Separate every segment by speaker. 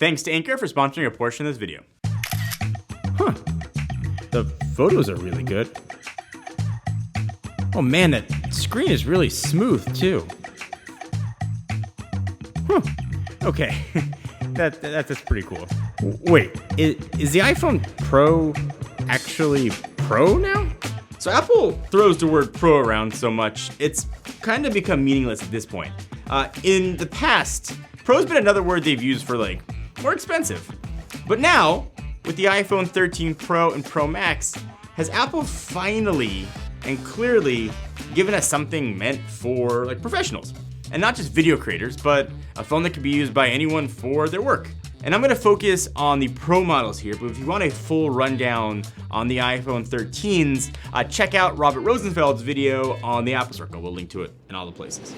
Speaker 1: Thanks to Anker for sponsoring a portion of this video.
Speaker 2: Huh. The photos are really good. Oh man, that screen is really smooth too. Huh. Okay, that's pretty cool. Wait, is the iPhone Pro actually Pro now?
Speaker 1: So Apple throws the word Pro around so much, it's kind of become meaningless at this point. In the past, Pro's been another word they've used for like more expensive. But now, with the iPhone 13 Pro and Pro Max, has Apple finally and clearly given us something meant for like professionals? And not just video creators, but a phone that can be used by anyone for their work. And I'm gonna focus on the Pro models here, but if you want a full rundown on the iPhone 13s, check out Robert Rosenfeld's video on the Apple Circle. We'll link to it in all the places.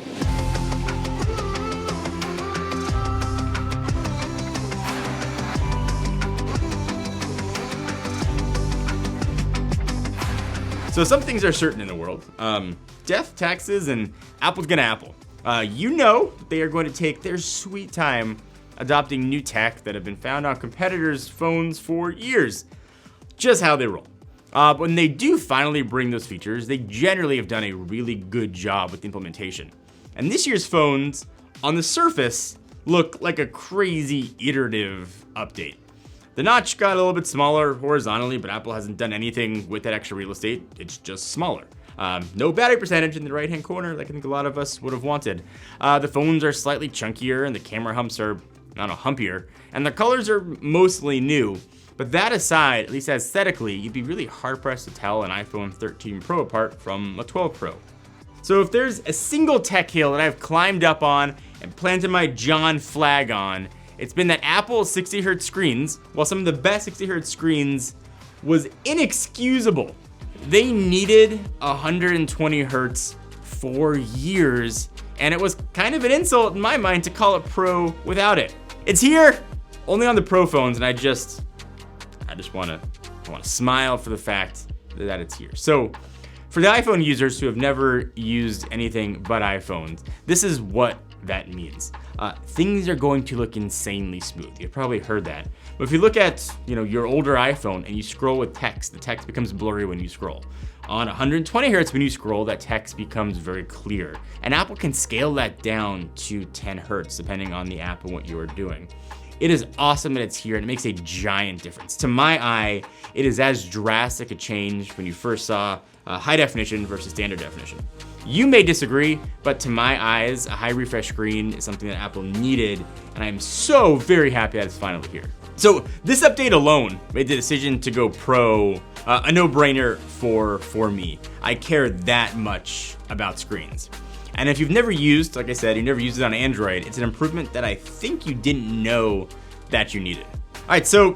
Speaker 1: So some things are certain in the world. Death, taxes, and Apple's gonna Apple. You know they are going to take their sweet time adopting new tech that have been found on competitors' phones for years. Just how they roll. But when they do finally bring those features, they generally have done a really good job with the implementation. And this year's phones, on the surface, look like a crazy iterative update. The notch got a little bit smaller horizontally, but Apple hasn't done anything with that extra real estate. It's just smaller. No battery percentage in the right-hand corner like I think a lot of us would have wanted. The phones are slightly chunkier and the camera humps are, humpier. And the colors are mostly new. But that aside, at least aesthetically, you'd be really hard-pressed to tell an iPhone 13 Pro apart from a 12 Pro. So if there's a single tech hill that I've climbed up on and planted my John flag on, it's been that Apple's 60Hz screens, while some of the best 60Hz screens was inexcusable. They needed 120 Hertz for years, and it was kind of an insult in my mind to call it Pro without it. It's here, only on the Pro phones, and I just want to smile for the fact that it's here. So for the iPhone users who have never used anything but iPhones, this is what that means. Things are going to look insanely smooth. You've probably heard that. But if you look at your older iPhone and you scroll with text, the text becomes blurry when you scroll. On 120 Hertz, when you scroll, that text becomes very clear. And Apple can scale that down to 10 Hertz depending on the app and what you are doing. It is awesome that it's here and it makes a giant difference. To my eye, it is as drastic a change when you first saw high definition versus standard definition. You may disagree, but to my eyes, a high refresh screen is something that Apple needed, and I'm so very happy that it's finally here. So this update alone made the decision to go Pro a no-brainer for me. I care that much about screens. And if you've never used, like I said, you've never used it on Android, it's an improvement that I think you didn't know that you needed. All right, so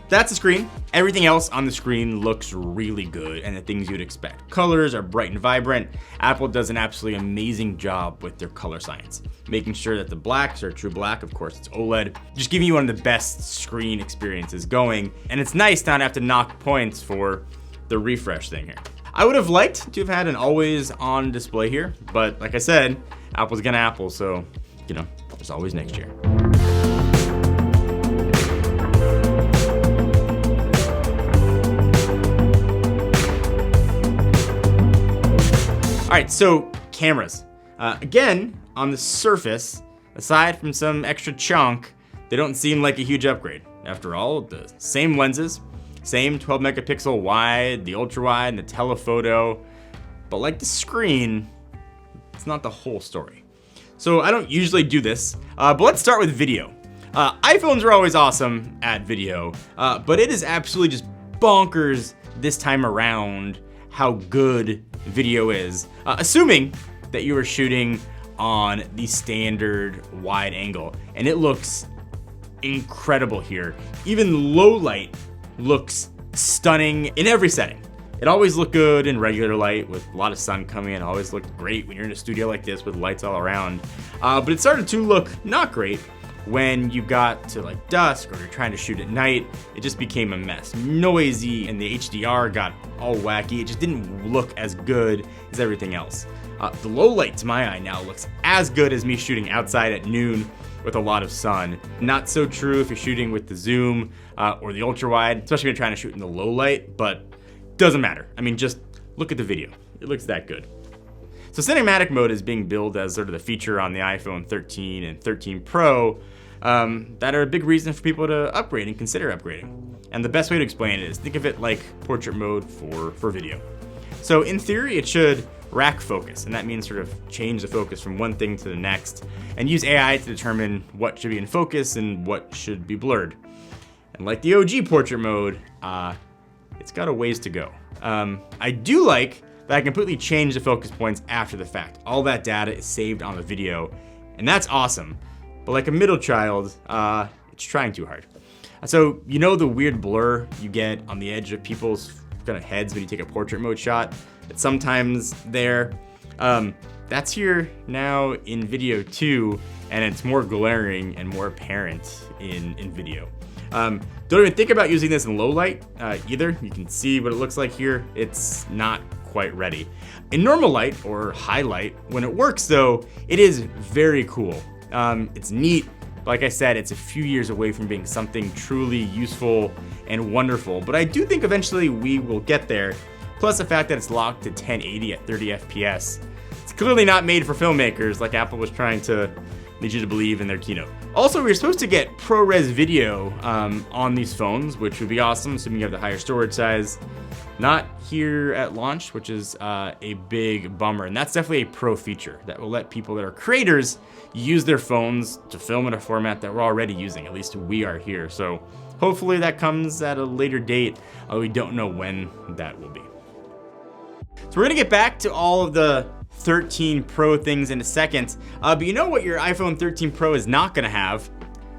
Speaker 1: that's the screen. Everything else on the screen looks really good and the things you'd expect. Colors are bright and vibrant. Apple does an absolutely amazing job with their color science, making sure that the blacks are true black. Of course, it's OLED, just giving you one of the best screen experiences going. And it's nice not to have to knock points for the refresh thing here. I would have liked to have had an always on display here, but like I said, Apple's gonna Apple, so there's always next year. All right, so cameras. Again, on the surface, aside from some extra chunk, they don't seem like a huge upgrade. After all, the same lenses, same 12 megapixel wide, the ultra wide, and the telephoto. But like the screen, it's not the whole story. So I don't usually do this, but let's start with video. iPhones are always awesome at video, but it is absolutely just bonkers this time around how good video is, assuming that you are shooting on the standard wide angle, and it looks incredible here. Even low light looks stunning in every setting. It always looked good in regular light with a lot of sun coming in. It always looked great when you're in a studio like this with lights all around, but it started to look not great when you got to like dusk or you're trying to shoot at night. It just became a mess, noisy, and the HDR got all wacky. It just didn't look as good as everything else. The low light to my eye now looks as good as me shooting outside at noon, with a lot of sun. Not so true if you're shooting with the zoom or the ultra wide, especially if you're trying to shoot in the low light, but doesn't matter. I mean, just look at the video. It looks that good. So cinematic mode is being billed as sort of the feature on the iPhone 13 and 13 Pro that are a big reason for people to upgrade and consider upgrading. And the best way to explain it is think of it like portrait mode for video. So in theory, it should rack focus, and that means sort of change the focus from one thing to the next, and use AI to determine what should be in focus and what should be blurred. And like the OG portrait mode, it's got a ways to go. I do like that I completely change the focus points after the fact. All that data is saved on the video, and that's awesome. But like a middle child, it's trying too hard. So you know the weird blur you get on the edge of people's kind of heads when you take a portrait mode shot? It's sometimes there. That's here now in video too, and it's more glaring and more apparent in video. Don't even think about using this in low light either. You can see what it looks like here. It's not quite ready. In normal light or high light, when it works though, it is very cool. It's neat. Like I said, it's a few years away from being something truly useful and wonderful, but I do think eventually we will get there. Plus the fact that it's locked to 1080 at 30 FPS. It's clearly not made for filmmakers like Apple was trying to lead you to believe in their keynote. Also, we're supposed to get ProRes video on these phones, which would be awesome, assuming you have the higher storage size. Not here at launch, which is a big bummer. And that's definitely a pro feature that will let people that are creators use their phones to film in a format that we're already using. At least we are here. So hopefully that comes at a later date, although we don't know when that will be. So we're gonna get back to all of the 13 Pro things in a second, but you know what your iPhone 13 Pro is not gonna have?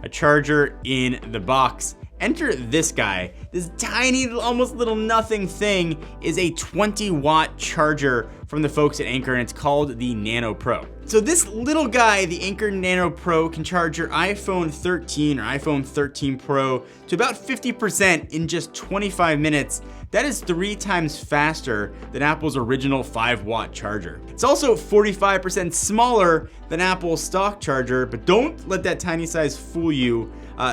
Speaker 1: A charger in the box. Enter this guy. This tiny, almost little nothing thing is a 20-watt charger from the folks at Anker, and it's called the Nano Pro. So this little guy, the Anker Nano Pro, can charge your iPhone 13 or iPhone 13 Pro to about 50% in just 25 minutes. That is 3 times faster than Apple's original 5-watt charger. It's also 45% smaller than Apple's stock charger, but don't let that tiny size fool you.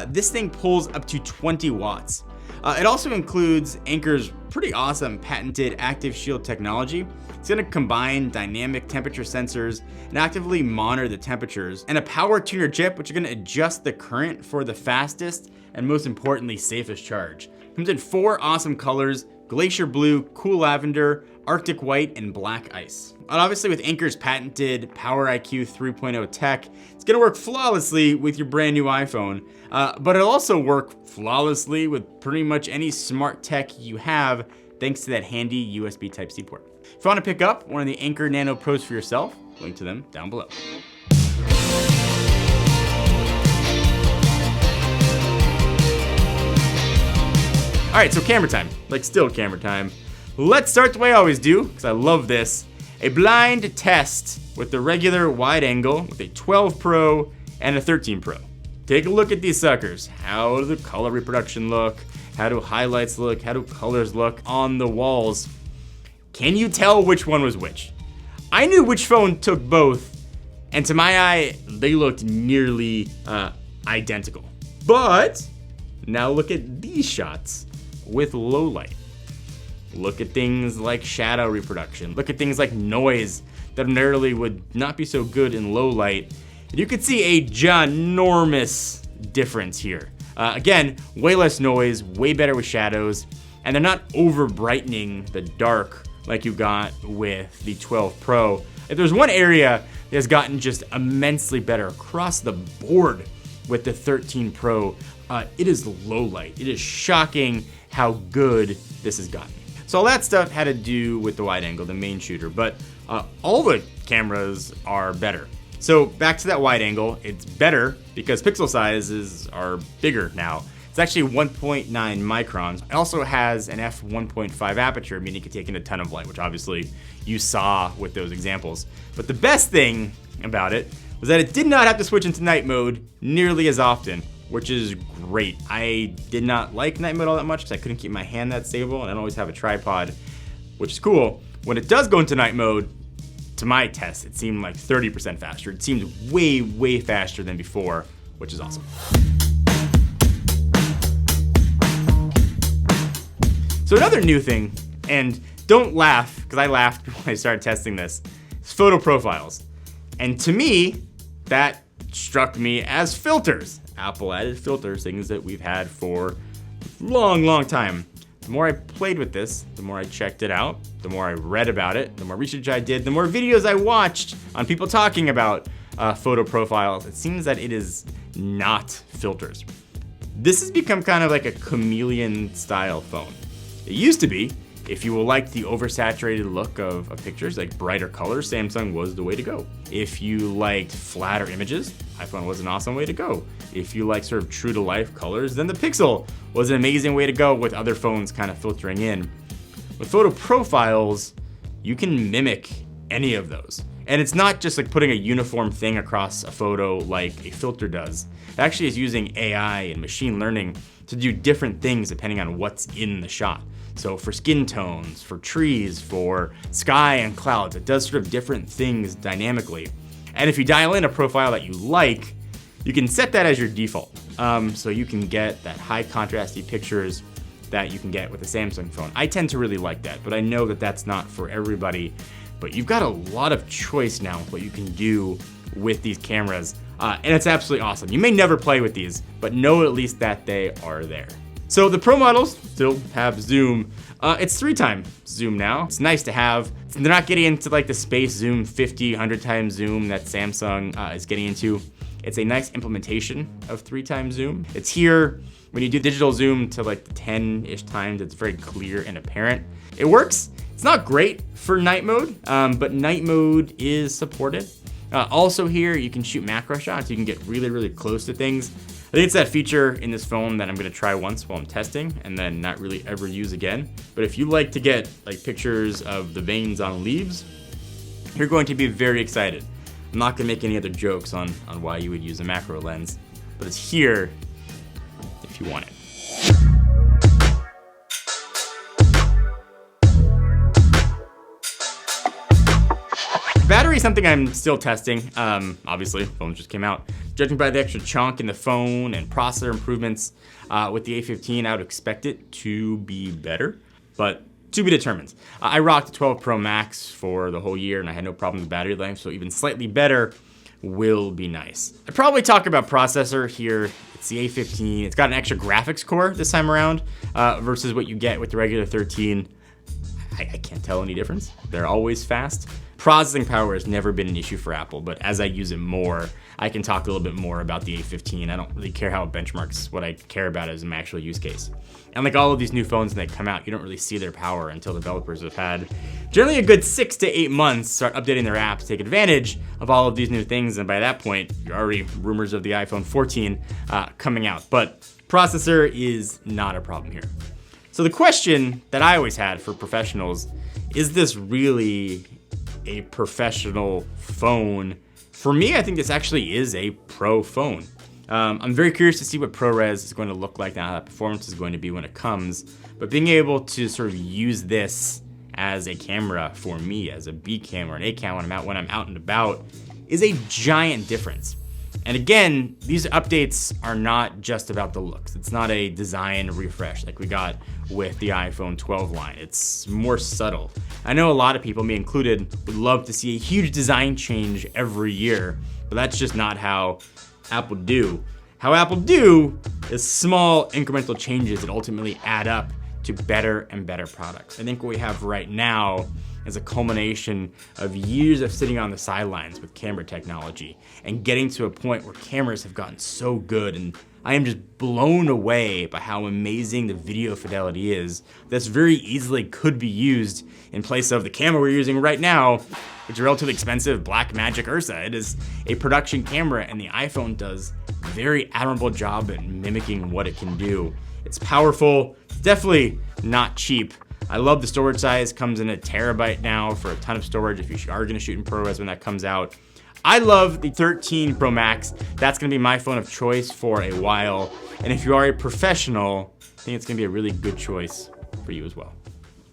Speaker 1: This thing pulls up to 20 watts. It also includes Anker's pretty awesome patented Active Shield technology. It's gonna combine dynamic temperature sensors and actively monitor the temperatures, and a power tuner chip, which is gonna adjust the current for the fastest and most importantly, safest charge. Comes in 4 awesome colors: Glacier Blue, Cool Lavender, Arctic White, and Black Ice. And obviously with Anker's patented Power IQ 3.0 tech, it's gonna work flawlessly with your brand new iPhone, but it'll also work flawlessly with pretty much any smart tech you have, thanks to that handy USB Type-C port. If you wanna pick up one of the Anker Nano Pros for yourself, link to them down below. All right, so camera time, like still camera time. Let's start the way I always do, because I love this. A blind test with the regular wide angle with a 12 Pro and a 13 Pro. Take a look at these suckers. How does the color reproduction look? How do highlights look? How do colors look on the walls? Can you tell which one was which? I knew which phone took both, and to my eye, they looked nearly identical. But now look at these shots with low light. Look at things like shadow reproduction. Look at things like noise that ordinarily would not be so good in low light. And you could see a ginormous difference here. Again, way less noise, way better with shadows, and they're not over brightening the dark like you got with the 12 Pro. If there's one area that has gotten just immensely better across the board with the 13 Pro, it is low light. It is shocking how good this has gotten. So all that stuff had to do with the wide angle, the main shooter, but all the cameras are better. So back to that wide angle, it's better because pixel sizes are bigger now. It's actually 1.9 microns. It also has an f1.5 aperture, meaning it can take in a ton of light, which obviously you saw with those examples. But the best thing about it was that it did not have to switch into night mode nearly as often, which is great. I did not like night mode all that much because I couldn't keep my hand that stable, and I don't always have a tripod, which is cool. When it does go into night mode, to my test, it seemed like 30% faster. It seemed way, way faster than before. which is awesome. So another new thing, and don't laugh, because I laughed when I started testing this, is photo profiles. And to me, that struck me as filters. Apple added filters, things that we've had for a long time. The more I played with this, the more I checked it out, the more I read about it, the more research I did, the more videos I watched on people talking about photo profiles, it seems that it is not filters. This has become kind of like a chameleon style phone. It used to be, if you liked the oversaturated look of pictures, like brighter colors, Samsung was the way to go. If you liked flatter images, iPhone was an awesome way to go. If you like sort of true to life colors, then the Pixel was an amazing way to go, with other phones kind of filtering in. With photo profiles, you can mimic any of those. And it's not just like putting a uniform thing across a photo like a filter does. It actually is using AI and machine learning to do different things depending on what's in the shot. So for skin tones, for trees, for sky and clouds, it does sort of different things dynamically. And if you dial in a profile that you like, you can set that as your default. So you can get that high contrasty pictures that you can get with a Samsung phone. I tend to really like that, but I know that that's not for everybody. But you've got a lot of choice now with what you can do with these cameras, and it's absolutely awesome. You may never play with these, but know at least that they are there. So the Pro models still have zoom. It's 3x zoom now. It's nice to have. They're not getting into like the space zoom 50, 100 times zoom that Samsung is getting into. It's a nice implementation of 3x zoom. It's here. When you do digital zoom to like 10-ish times, it's very clear and apparent. It works. It's not great for night mode, but night mode is supported. Also here, you can shoot macro shots. You can get really close to things. I think it's that feature in this phone that I'm gonna try once while I'm testing and then not really ever use again. But if you like to get like pictures of the veins on leaves, you're going to be very excited. I'm not gonna make any other jokes on why you would use a macro lens, but it's here if you want it. Battery is something I'm still testing. Obviously, phones just came out. Judging by the extra chunk in the phone and processor improvements with the A15, I would expect it to be better, but to be determined. I rocked the 12 Pro Max for the whole year and I had no problem with battery life, so even slightly better will be nice. I'd probably talk about processor here. It's the A15. It's got an extra graphics core this time around versus what you get with the regular 13. I can't tell any difference. They're always fast. Processing power has never been an issue for Apple, but as I use it more, I can talk a little bit more about the A15. I don't really care how it benchmarks. What I care about is my actual use case. And like all of these new phones when they come out, you don't really see their power until developers have had generally a good 6 to 8 months start updating their apps, take advantage of all of these new things, and by that point, you're already rumors of the iPhone 14 coming out. But processor is not a problem here. So the question that I always had for professionals, is this really a professional phone? For me, I think this actually is a pro phone. I'm very curious to see what ProRes is going to look like now, how that performance is going to be when it comes. But being able to sort of use this as a camera for me, as a B cam or an A cam when I'm out and about, is a giant difference. And again, these updates are not just about the looks. It's not a design refresh like we got with the iPhone 12 line. It's more subtle. I know a lot of people, me included, would love to see a huge design change every year, but that's just not how Apple do. How Apple do is small incremental changes that ultimately add up to better and better products. I think what we have right now is a culmination of years of sitting on the sidelines with camera technology and getting to a point where cameras have gotten so good, and I am just blown away by how amazing the video fidelity is. That's very easily could be used in place of the camera we're using right now, which is a relatively expensive Blackmagic Ursa. It is a production camera, and the iPhone does a very admirable job at mimicking what it can do. It's powerful, it's definitely not cheap. I love the storage size, comes in a terabyte now for a ton of storage if you are gonna shoot in ProRes when that comes out. I love the 13 Pro Max. That's gonna be my phone of choice for a while. And if you are a professional, I think it's gonna be a really good choice for you as well.